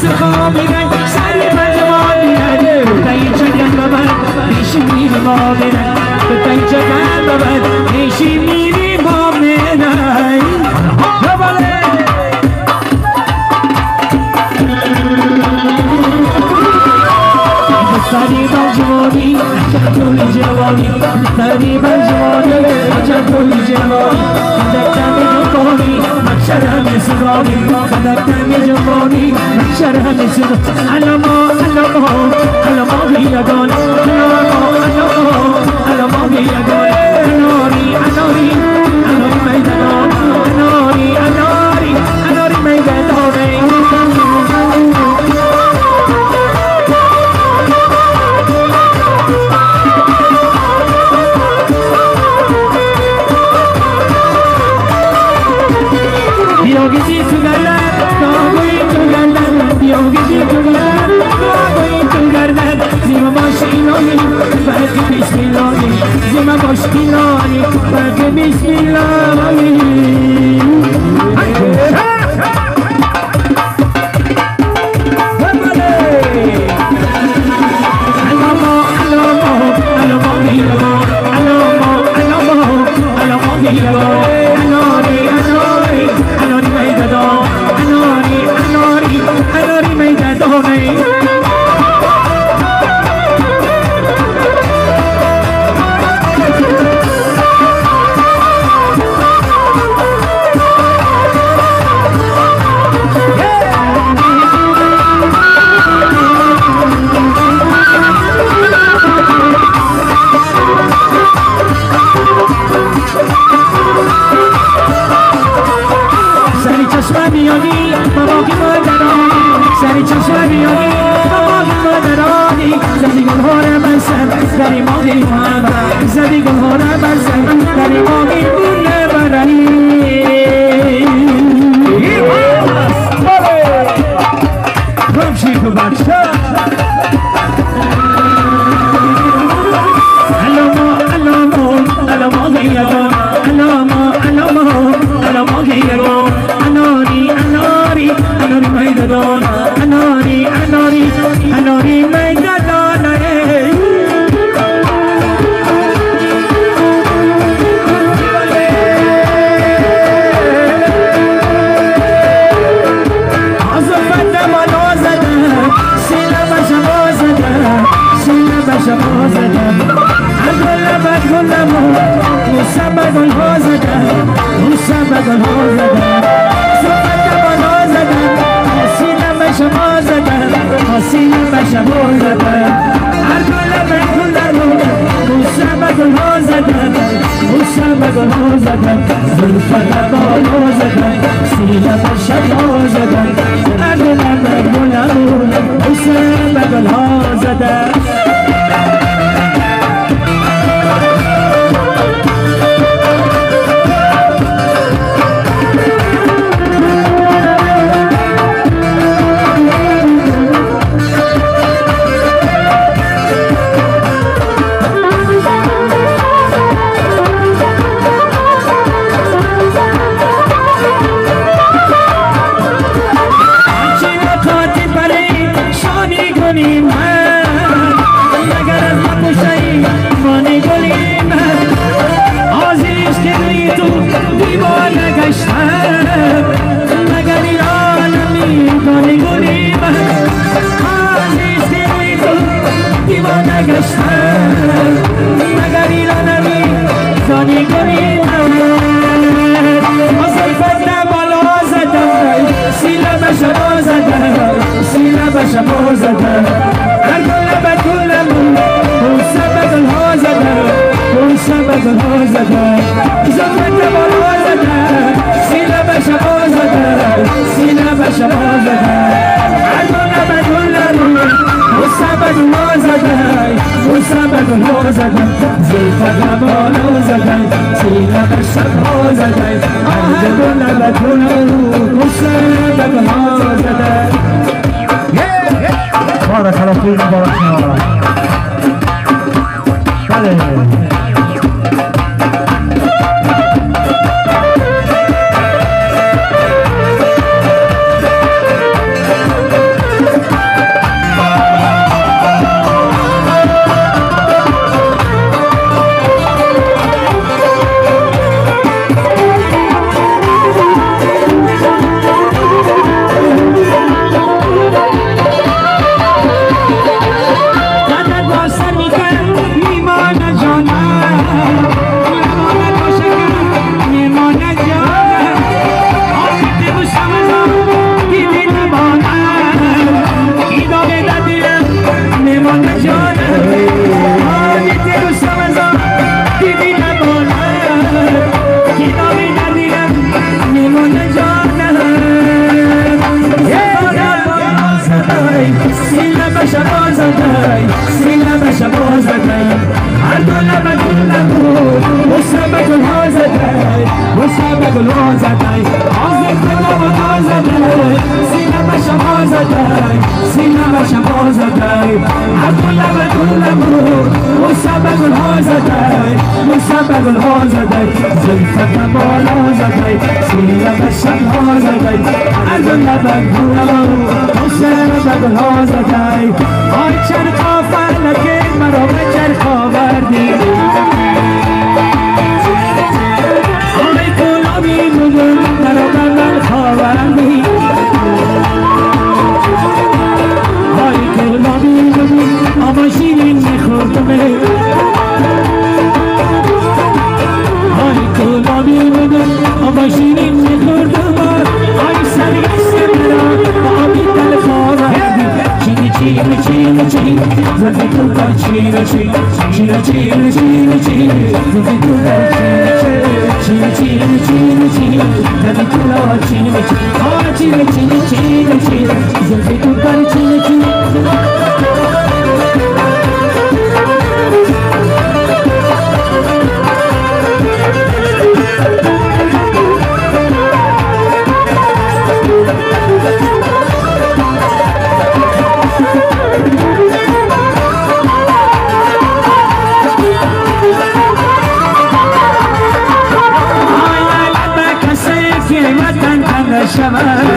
سرخا میرن سری بجوان میرن بتایی چگن ببر پیشی میری ما میرن بتایی چگن ببر پیشی میری ما میرن سری بجوانی چطوری جوانی سری بجوانی چطوری جوانی دکتر جوانی شرم سرانی دکتر جوانی شرم سرانی علما بیادان علما بیادان اناری میدان اناری میدان Yogi together, going together, Yogi together, going together. Zima Bashiloni, Barke Bismilloni, Zima Bashiloni, Barke Bismilloni. بارك الله فيك بارك الله شبازدای سینه شبازدای هر دو لب بود مصطفی گل ها زدای مصطفی گل ها زدای آزاد گل ها زدای سینه شبازدای سینه شبازدای هر دو لب بود مصطفی گل ها زدای مصطفی گل ها زدای زلفت بالا زدای سینه شبازدای هر دو لب بود مصطفی گل ها زدای آی چرخا فلکه مرا به چرخ آوردی آی گلابی بودم مرا به ملک آوردی آی گلابی بودم آما شیرین میخوردم آی گلابی بودم آما شیرین میخوردم آی سرگست مرا با آبی تلخ آوردی چینی چینی چینی زلفی تو در چینی چینی چینی چینی چینی چینی زلفی تو در چینی چینی چینی چینی زلفی تو در چینی چینی چینی چینی چینی زلفی تو در چینی چینی شباب